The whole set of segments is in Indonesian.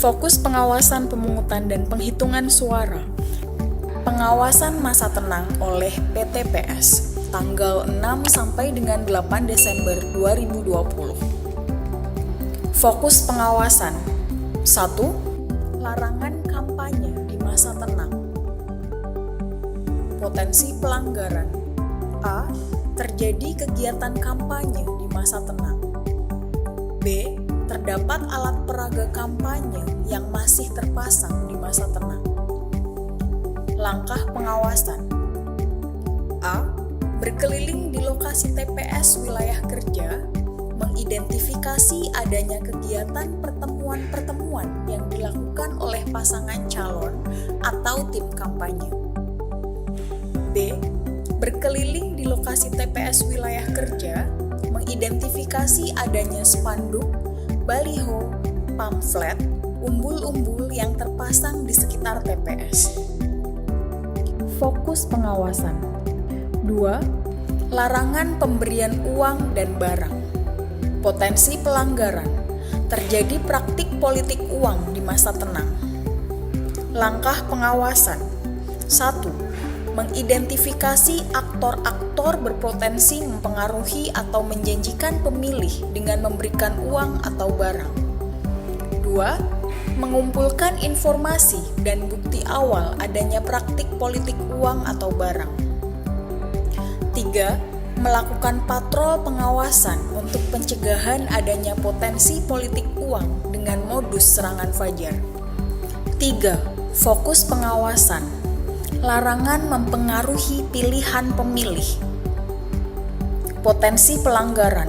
Fokus pengawasan pemungutan dan penghitungan suara. Pengawasan masa tenang oleh PTPS tanggal 6 sampai dengan 8 Desember 2020. Fokus pengawasan. 1. Larangan kampanye di masa tenang. Potensi pelanggaran. A. Terjadi kegiatan kampanye di masa tenang. B. Terdapat alat peraga kampanye yang masih terpasang di masa tenang. Langkah pengawasan. A. Berkeliling di lokasi TPS wilayah kerja, mengidentifikasi adanya kegiatan pertemuan-pertemuan yang dilakukan oleh pasangan calon atau tim kampanye. B. Berkeliling di lokasi TPS wilayah kerja, mengidentifikasi adanya spanduk, baliho, pamflet, umbul-umbul yang terpasang di sekitar TPS. Fokus pengawasan. 2. Larangan pemberian uang dan barang. Potensi pelanggaran. Terjadi praktik politik uang di masa tenang. Langkah pengawasan. 1. Mengidentifikasi aktor-aktor berpotensi mempengaruhi atau menjanjikan pemilih dengan memberikan uang atau barang. 2. Mengumpulkan informasi dan bukti awal adanya praktik politik uang atau barang. 3. Melakukan patrol pengawasan untuk pencegahan adanya potensi politik uang dengan modus serangan fajar. 3. Fokus pengawasan. Larangan mempengaruhi pilihan pemilih. Potensi pelanggaran.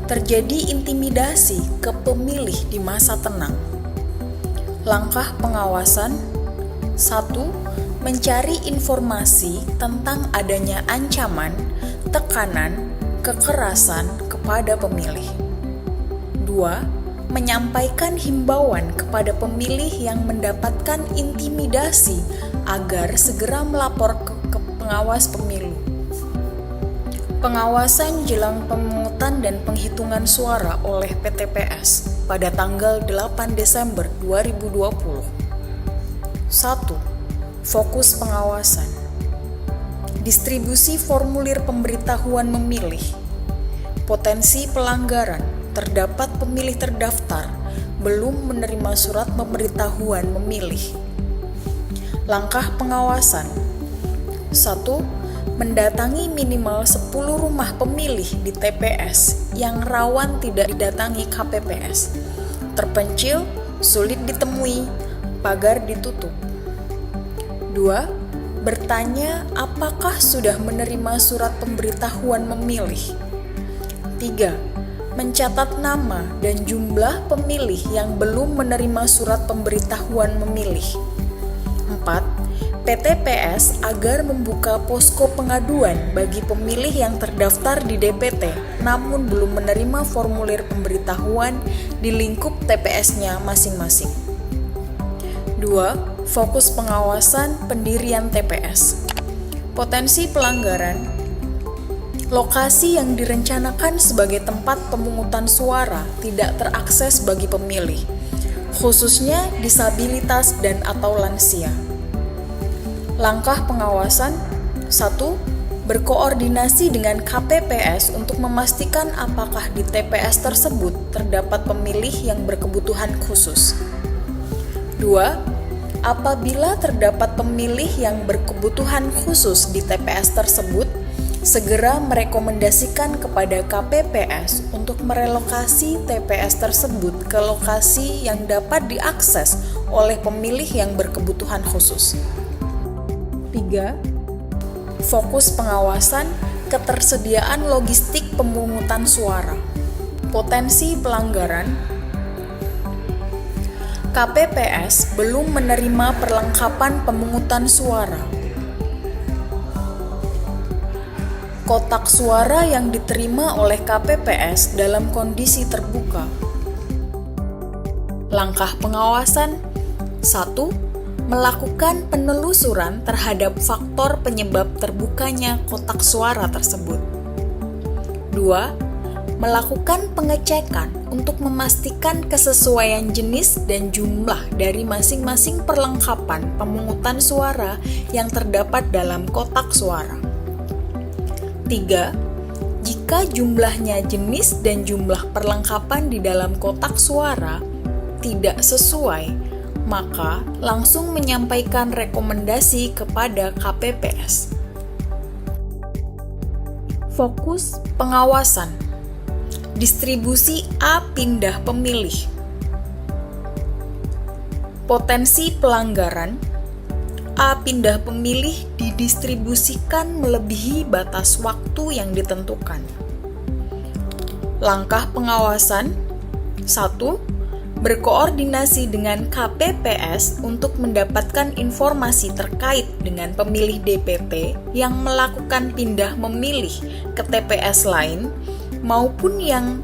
Terjadi intimidasi ke pemilih di masa tenang. Langkah pengawasan. 1. Mencari informasi tentang adanya ancaman, tekanan, kekerasan kepada pemilih. 2. Menyampaikan himbauan kepada pemilih yang mendapatkan intimidasi agar segera melapor ke pengawas pemilu. Pengawasan jelang pemungutan dan penghitungan suara oleh PTPS pada tanggal 8 Desember 2020. 1. Fokus pengawasan. Distribusi formulir pemberitahuan memilih. Potensi pelanggaran. Terdapat pemilih terdaftar belum menerima surat pemberitahuan memilih. Langkah pengawasan. 1. Mendatangi minimal 10 rumah pemilih di TPS yang rawan tidak didatangi KPPS. Terpencil, sulit ditemui, pagar ditutup. 2. Bertanya apakah sudah menerima surat pemberitahuan memilih. 3. Mencatat nama dan jumlah pemilih yang belum menerima surat pemberitahuan memilih. 4. PTPS agar membuka posko pengaduan bagi pemilih yang terdaftar di DPT namun belum menerima formulir pemberitahuan di lingkup TPS-nya masing-masing. 2. Fokus pengawasan pendirian TPS. Potensi pelanggaran. Lokasi yang direncanakan sebagai tempat pemungutan suara tidak terakses bagi pemilih, khususnya disabilitas dan atau lansia. Langkah pengawasan. 1. Berkoordinasi dengan KPPS untuk memastikan apakah di TPS tersebut terdapat pemilih yang berkebutuhan khusus. 2. Apabila terdapat pemilih yang berkebutuhan khusus di TPS tersebut, segera merekomendasikan kepada KPPS untuk merelokasi TPS tersebut ke lokasi yang dapat diakses oleh pemilih yang berkebutuhan khusus. 3. Fokus pengawasan ketersediaan logistik pemungutan suara. Potensi pelanggaran. KPPS belum menerima perlengkapan pemungutan suara. Kotak suara yang diterima oleh KPPS dalam kondisi terbuka. Langkah pengawasan. 1. Melakukan penelusuran terhadap faktor penyebab terbukanya kotak suara tersebut. 2. Melakukan pengecekan untuk memastikan kesesuaian jenis dan jumlah dari masing-masing perlengkapan pemungutan suara yang terdapat dalam kotak suara. 3. Jika jumlahnya jenis dan jumlah perlengkapan di dalam kotak suara tidak sesuai, maka langsung menyampaikan rekomendasi kepada KPPS. Fokus pengawasan. Distribusi A pindah pemilih. Potensi pelanggaran. A pindah pemilih didistribusikan melebihi batas waktu yang ditentukan. Langkah pengawasan. 1. Berkoordinasi dengan KPPS untuk mendapatkan informasi terkait dengan pemilih DPT yang melakukan pindah memilih ke TPS lain maupun yang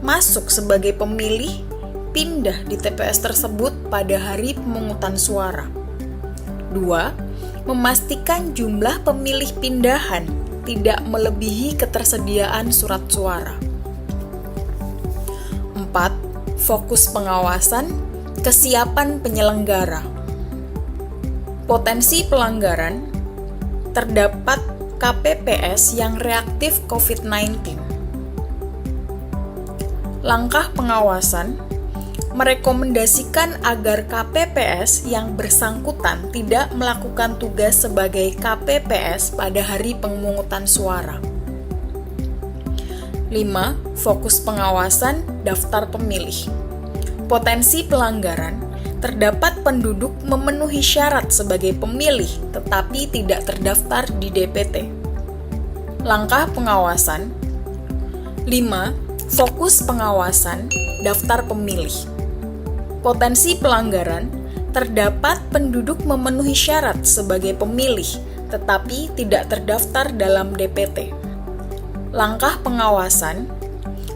masuk sebagai pemilih pindah di TPS tersebut pada hari pemungutan suara. 2. Memastikan jumlah pemilih pindahan tidak melebihi ketersediaan surat suara. 4. Fokus pengawasan, kesiapan penyelenggara. Potensi pelanggaran. Terdapat KPPS yang reaktif COVID-19. Langkah pengawasan. Merekomendasikan agar KPPS yang bersangkutan tidak melakukan tugas sebagai KPPS pada hari pemungutan suara. 5. Fokus pengawasan daftar pemilih. Potensi pelanggaran. Terdapat penduduk memenuhi syarat sebagai pemilih tetapi tidak terdaftar di DPT. Langkah pengawasan. 5. Fokus pengawasan daftar pemilih. Potensi pelanggaran. Terdapat penduduk memenuhi syarat sebagai pemilih tetapi tidak terdaftar dalam DPT. Langkah pengawasan.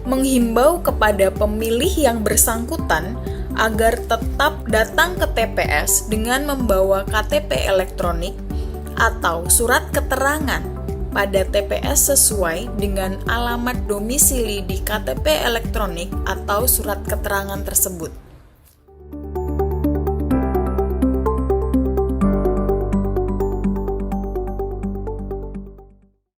Menghimbau kepada pemilih yang bersangkutan agar tetap datang ke TPS dengan membawa KTP elektronik atau surat keterangan pada TPS sesuai dengan alamat domisili di KTP elektronik atau surat keterangan tersebut.